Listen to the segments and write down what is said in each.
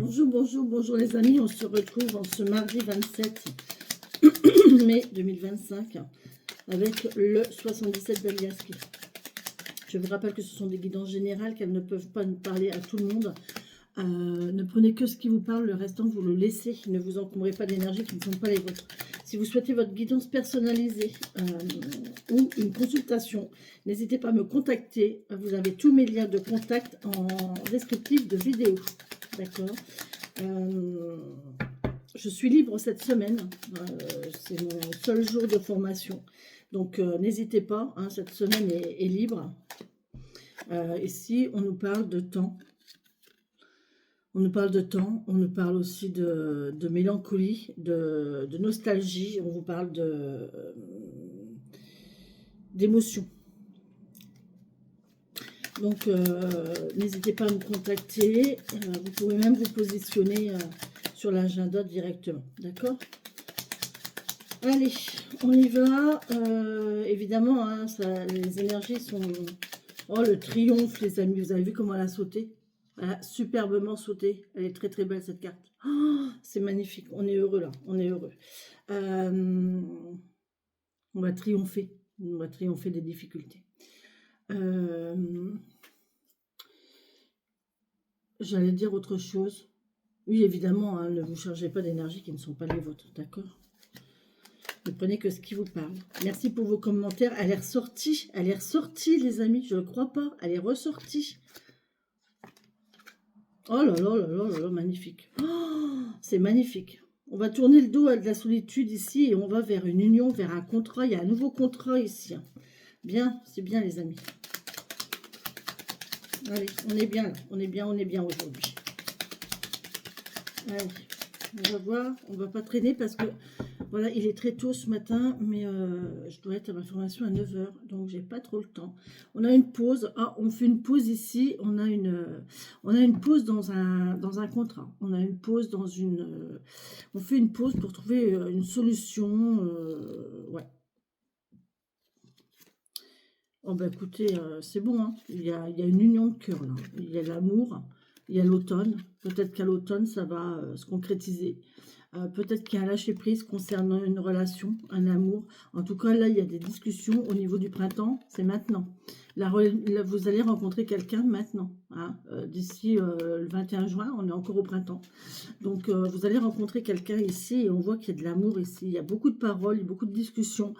Bonjour, bonjour, bonjour les amis, on se retrouve en ce mardi 27 mai 2025 avec le 77 d'Aliaski. Je vous rappelle que ce sont des guidances générales, qu'elles ne peuvent pas nous parler à tout le monde. Ne prenez que ce qui vous parle, le restant vous le laissez, ne vous encombrez pas d'énergie qui ne sont pas les vôtres. Si vous souhaitez votre guidance personnalisée ou une consultation, n'hésitez pas à me contacter. Vous avez tous mes liens de contact en descriptif de vidéo. D'accord. Je suis libre cette semaine. C'est mon seul jour de formation. Donc, n'hésitez pas. Hein, cette semaine est libre. Ici, on nous parle de temps. On nous parle de temps. On nous parle aussi de mélancolie, de nostalgie. On vous parle d'émotion. Donc, n'hésitez pas à me contacter. Vous pouvez même vous positionner sur l'agenda directement. D'accord? Allez, on y va. Évidemment, hein, les énergies sont... Oh, le triomphe, les amis. Vous avez vu comment elle a sauté? Elle a superbement sauté. Elle est très, très belle, cette carte. Oh, c'est magnifique. On est heureux, là. On est heureux. On va triompher. On va triompher des difficultés. J'allais dire autre chose. Oui, évidemment, hein, ne vous chargez pas d'énergie qui ne sont pas les vôtres, d'accord? Ne prenez que ce qui vous parle. Merci pour vos commentaires. Elle est ressortie, les amis, je ne le crois pas. Elle est ressortie. Oh là là là là là là, magnifique. Oh, c'est magnifique. On va tourner le dos à de la solitude ici et on va vers une union, vers un contrat. Il y a un nouveau contrat ici. Bien, c'est bien les amis. Allez, on est bien là. On est bien aujourd'hui. Allez, on va voir. On va pas traîner parce que, voilà, il est très tôt ce matin, mais je dois être à ma formation à 9 h, donc j'ai pas trop le temps. On a une pause. Ah, on fait une pause ici. On a une pause dans un contrat. On a une pause dans une... on fait une pause pour trouver une solution. Ouais. Oh bah écoutez, c'est bon, hein. Il y a une union de cœur là. Il y a l'amour, il y a l'automne. Peut-être qu'à l'automne, ça va se concrétiser. Peut-être qu'il y a un lâcher-prise concernant une relation, un amour. En tout cas, là, il y a des discussions au niveau du printemps. C'est maintenant. Là, vous allez rencontrer quelqu'un maintenant. Hein. D'ici le 21 juin, on est encore au printemps. Donc, vous allez rencontrer quelqu'un ici et on voit qu'il y a de l'amour ici. Il y a beaucoup de paroles, beaucoup de discussions.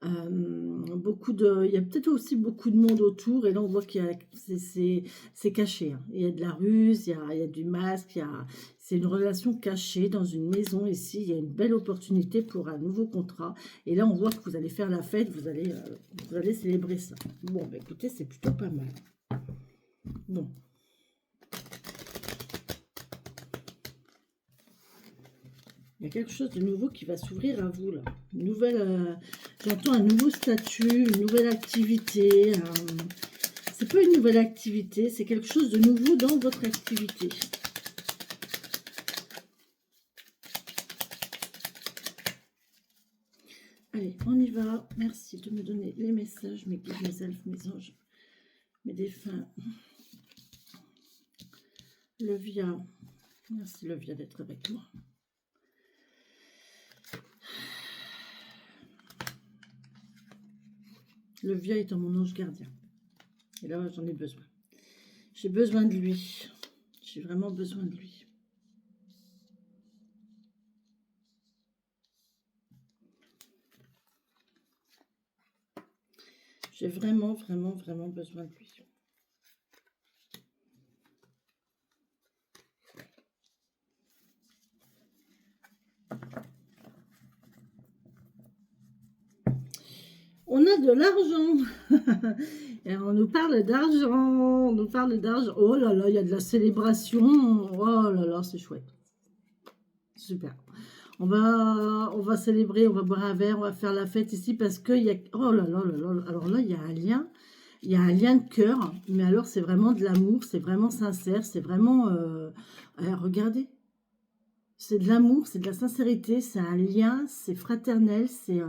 Il y a peut-être aussi beaucoup de monde autour et là on voit qu'il y a c'est caché, hein. Il y a de la ruse, il y a du masque, c'est une relation cachée dans une maison ici. Il y a une belle opportunité pour un nouveau contrat et là on voit que vous allez faire la fête, vous allez célébrer ça. Bon bah écoutez, c'est plutôt pas mal. Bon, il y a quelque chose de nouveau qui va s'ouvrir à vous, là. Une nouvelle, j'entends un nouveau statut, une nouvelle activité. C'est pas une nouvelle activité, c'est quelque chose de nouveau dans votre activité. Allez, on y va. Merci de me donner les messages, mes guides, mes elfes, mes anges, mes défunts. Levia. Merci Levia d'être avec moi. Levia étant mon ange gardien. Et là, j'en ai besoin. J'ai besoin de lui. J'ai vraiment besoin de lui. J'ai vraiment, vraiment, vraiment besoin de lui. On a de l'argent. Et on nous parle d'argent. On nous parle d'argent. Oh là là, il y a de la célébration. Oh là là, c'est chouette. Super. On va célébrer, on va boire un verre, on va faire la fête ici parce qu'il y a... Oh là là là là. Alors là, il y a un lien. Il y a un lien de cœur. Mais alors, c'est vraiment de l'amour. C'est vraiment sincère. C'est vraiment... regardez. C'est de l'amour, c'est de la sincérité, c'est un lien, c'est fraternel, c'est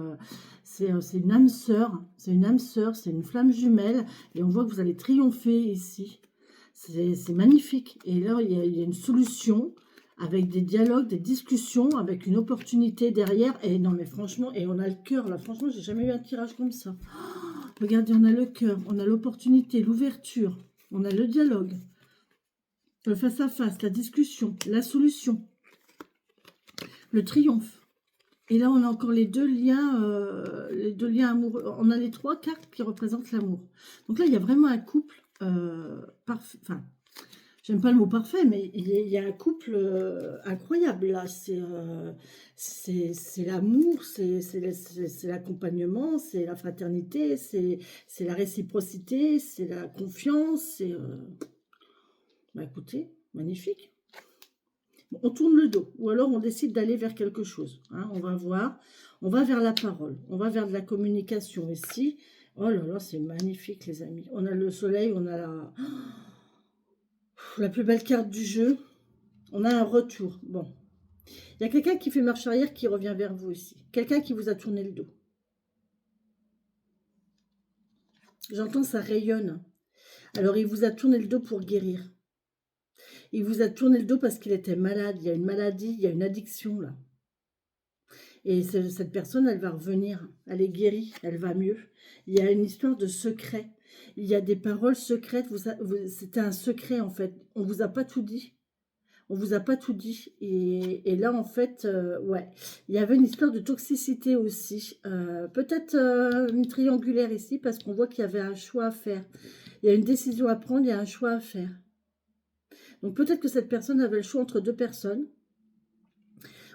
une âme sœur, c'est une flamme jumelle. Et on voit que vous allez triompher ici. C'est magnifique. Et là, il y a une solution. avec des dialogues, des discussions, avec une opportunité derrière. Et non, mais franchement, et on a le cœur, là. Franchement, j'ai jamais eu un tirage comme ça. Oh, regardez, on a le cœur, on a l'opportunité, l'ouverture, on a le dialogue, le face-à-face, la discussion, la solution, le triomphe. Et là, on a encore les deux liens amoureux. On a les 3 cartes qui représentent l'amour. Donc là, il y a vraiment un couple parfait. Enfin, j'aime pas le mot parfait, mais il y a un couple incroyable là. C'est l'amour, c'est l'accompagnement, c'est la fraternité, c'est la réciprocité, c'est la confiance. Bah écoutez, magnifique. On tourne le dos, ou alors on décide d'aller vers quelque chose. Hein, on va voir, on va vers la parole, on va vers de la communication ici. Oh là là, c'est magnifique les amis. On a le soleil, on a la plus belle carte du jeu. On a un retour. Bon, il y a quelqu'un qui fait marche arrière qui revient vers vous ici. Quelqu'un qui vous a tourné le dos. J'entends, ça rayonne. Alors, il vous a tourné le dos pour guérir. Il vous a tourné le dos parce qu'il était malade. Il y a une maladie, il y a une addiction là. Et cette personne, elle va revenir. Elle est guérie, elle va mieux. Il y a une histoire de secret. Il y a des paroles secrètes. C'était un secret en fait. On ne vous a pas tout dit. On vous a pas tout dit. Et là, en fait, ouais. Il y avait une histoire de toxicité aussi. Peut-être une triangulaire ici, parce qu'on voit qu'il y avait un choix à faire. Il y a une décision à prendre, il y a un choix à faire. Donc peut-être que cette personne avait le choix entre 2 personnes.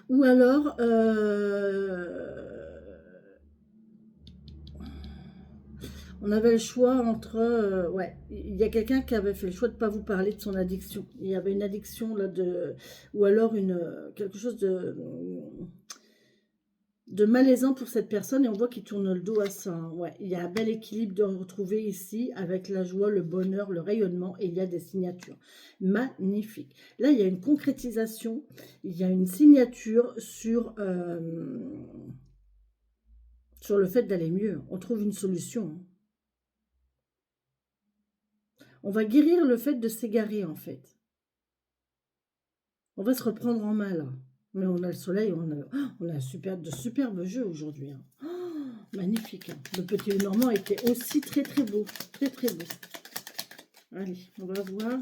Ou alors, on avait le choix entre... ouais, il y a quelqu'un qui avait fait le choix de ne pas vous parler de son addiction. Il y avait une addiction là de... Ou alors quelque chose de malaisant pour cette personne, et on voit qu'il tourne le dos à ça. Hein. Ouais, il y a un bel équilibre de retrouver ici avec la joie, le bonheur, le rayonnement, et il y a des signatures. Magnifique. Là, il y a une concrétisation, il y a une signature sur le fait d'aller mieux. On trouve une solution. On va guérir le fait de s'égarer, en fait. On va se reprendre en main, là. Mais on a le soleil, on a de superbes jeux aujourd'hui. Hein. Oh, magnifique. Hein. Le petit Normand était aussi très très beau. Très très beau. Allez, on va voir.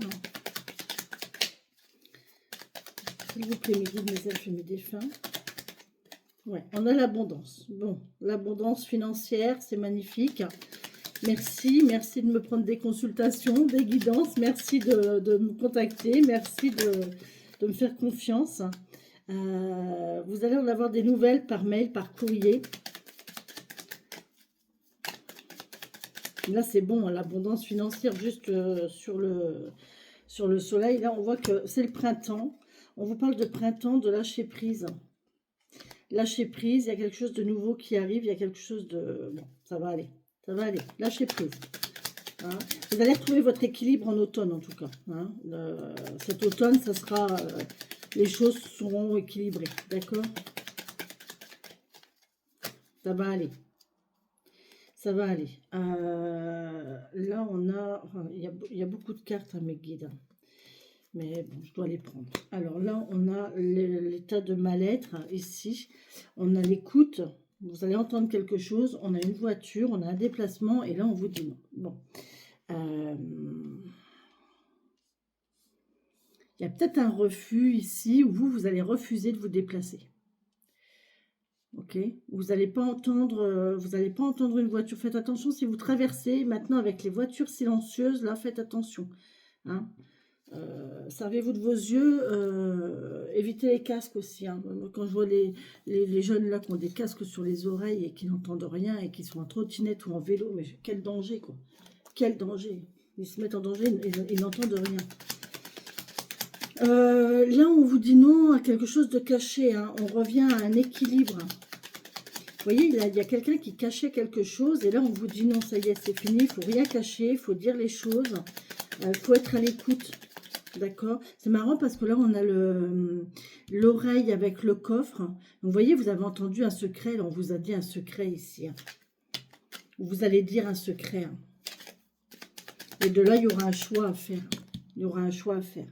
S'il vous plaît, mes guides, mes elfes et mes défunts. Ouais, on a l'abondance. Bon, l'abondance financière, c'est magnifique. Merci, merci de me prendre des consultations, des guidances. Merci de me contacter. Merci de me faire confiance. Vous allez en avoir des nouvelles par mail, par courrier. Là, c'est bon, l'abondance financière juste sur le soleil. Là, on voit que c'est le printemps. On vous parle de printemps, de lâcher prise. Lâcher prise, il y a quelque chose de nouveau qui arrive. Il y a quelque chose de... Bon, ça va aller. Ça va aller. Lâchez prise. Hein. Vous allez retrouver votre équilibre en automne, en tout cas. Hein. Cet automne, ça sera... les choses seront équilibrées. D'accord? Ça va aller. Ça va aller. Là, on a... Enfin, il y a beaucoup de cartes à mes guides. Mais bon, je dois les prendre. Alors là, on a l'état de mal-être ici. On a l'écoute. Vous allez entendre quelque chose. On a une voiture, on a un déplacement. Et là, on vous dit non. Bon. Il y a peut-être un refus ici où vous allez refuser de vous déplacer. Ok, vous n'allez pas entendre, une voiture. Faites attention si vous traversez maintenant avec les voitures silencieuses. Là, faites attention. Hein. Servez-vous de vos yeux. Évitez les casques aussi. Hein. Quand je vois les jeunes là qui ont des casques sur les oreilles et qui n'entendent rien et qui sont en trottinette ou en vélo, mais quel danger quoi. Quel danger. Ils se mettent en danger, ils n'entendent rien. Là, on vous dit non à quelque chose de caché. Hein. On revient à un équilibre. Vous voyez, il y a quelqu'un qui cachait quelque chose. Et là, on vous dit non, ça y est, c'est fini. Il ne faut rien cacher. Il faut dire les choses. Il faut être à l'écoute. D'accord? C'est marrant parce que là, on a l'oreille avec le coffre. Donc, vous voyez, vous avez entendu un secret. Là, on vous a dit un secret ici. Hein. Vous allez dire un secret. Hein. Et de là, il y aura un choix à faire. Il y aura un choix à faire.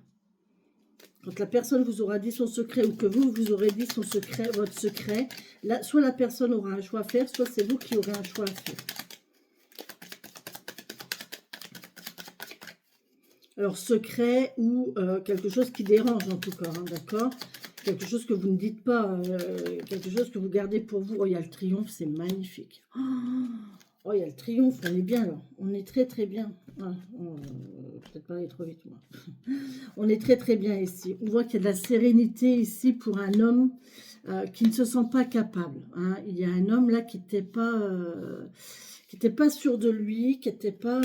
Quand la personne vous aura dit son secret ou que vous aurez dit son secret, votre secret, là, soit la personne aura un choix à faire, soit c'est vous qui aurez un choix à faire. Alors, secret ou quelque chose qui dérange en tout cas, hein, d'accord? Quelque chose que vous ne dites pas, quelque chose que vous gardez pour vous. Oh, il y a le triomphe, c'est magnifique. Oh, il y a le triomphe, on est bien là. On est très très bien. Ah, peut-être pas aller trop vite, moi. On est très très bien ici. On voit qu'il y a de la sérénité ici pour un homme qui ne se sent pas capable. Hein. Il y a un homme là qui n'était pas sûr de lui, qui n'était pas...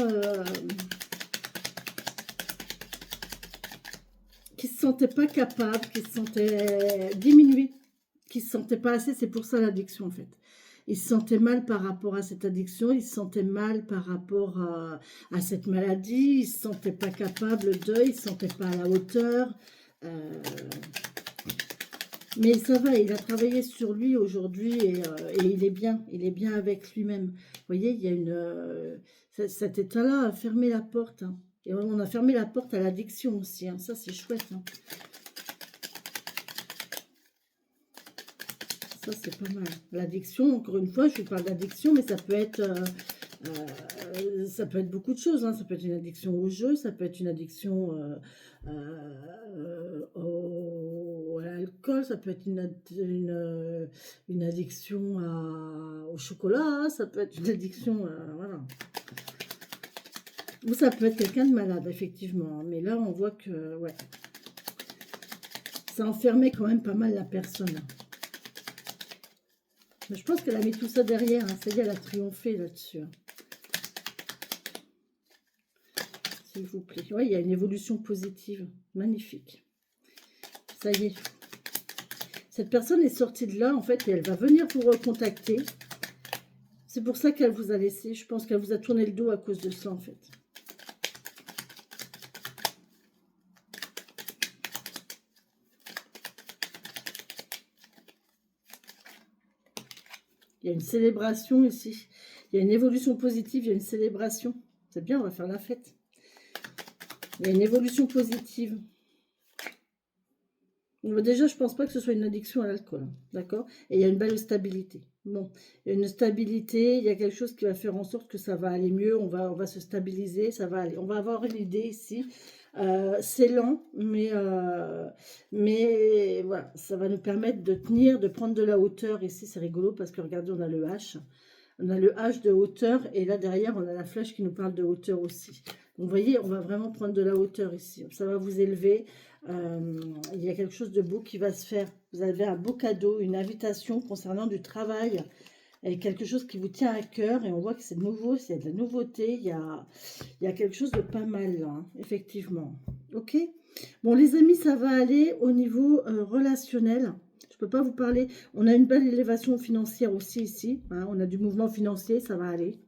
qui ne se sentait pas capable, qui se sentait diminué, qui ne se sentait pas assez. C'est pour ça l'addiction en fait. Il se sentait mal par rapport à cette addiction, il se sentait mal par rapport à cette maladie, il ne se sentait pas capable il ne se sentait pas à la hauteur. Mais ça va, il a travaillé sur lui aujourd'hui et il est bien avec lui-même. Vous voyez, il y a cet état-là a fermé la porte. Hein. Et on a fermé la porte à l'addiction aussi, hein. Ça c'est chouette. Hein. Ça c'est pas mal. L'addiction, encore une fois, je vous parle d'addiction, mais ça peut être beaucoup de choses. Hein. Ça peut être une addiction au jeu, ça peut être une addiction à l'alcool, ça peut être une addiction au chocolat, ça peut être une addiction, voilà. Ou ça peut être quelqu'un de malade, effectivement. Mais là, on voit que, ouais, ça enfermait quand même pas mal la personne. Mais je pense qu'elle a mis tout ça derrière. Hein. Ça y est, elle a triomphé là-dessus. S'il vous plaît. Oui, il y a une évolution positive. Magnifique. Ça y est. Cette personne est sortie de là, en fait, et elle va venir vous recontacter. C'est pour ça qu'elle vous a laissé. Je pense qu'elle vous a tourné le dos à cause de ça, en fait. Il y a une célébration ici. Il y a une évolution positive, il y a une célébration. C'est bien, on va faire la fête. Il y a une évolution positive. Déjà, je ne pense pas que ce soit une addiction à l'alcool. D'accord? Et il y a une belle stabilité. Bon, il y a une stabilité, il y a quelque chose qui va faire en sorte que ça va aller mieux. On va se stabiliser, ça va aller. On va avoir une idée ici. C'est lent, mais voilà, ça va nous permettre de tenir, de prendre de la hauteur. Ici, c'est rigolo parce que regardez, on a le H. On a le H de hauteur et là derrière, on a la flèche qui nous parle de hauteur aussi. Donc, vous voyez, on va vraiment prendre de la hauteur ici. Ça va vous élever. Il y a quelque chose de beau qui va se faire. Vous avez un beau cadeau, une invitation concernant du travail. Et quelque chose qui vous tient à cœur. Et on voit que c'est nouveau, c'est de la nouveauté. Il y a quelque chose de pas mal là, hein, effectivement. Ok. Bon, les amis, ça va aller au niveau relationnel. Je ne peux pas vous parler. On a une belle élévation financière aussi ici. Hein, on a du mouvement financier, ça va aller.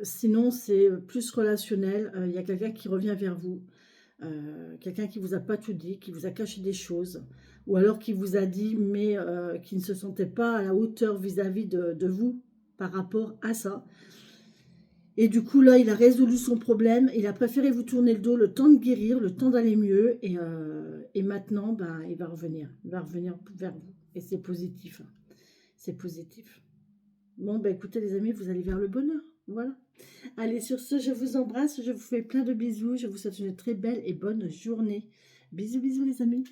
Sinon, c'est plus relationnel. Il y a quelqu'un qui revient vers vous. Quelqu'un qui vous a pas tout dit, qui vous a caché des choses. Ou alors qui vous a dit, mais qui ne se sentait pas à la hauteur vis-à-vis de vous par rapport à ça. Et du coup, là, il a résolu son problème. Il a préféré vous tourner le dos, le temps de guérir, le temps d'aller mieux. Et maintenant, ben, il va revenir. Il va revenir vers vous. Et c'est positif. Hein. C'est positif. Bon, ben écoutez, les amis, vous allez vers le bonheur. Voilà. Allez, sur ce, je vous embrasse. Je vous fais plein de bisous. Je vous souhaite une très belle et bonne journée. Bisous, bisous, les amis.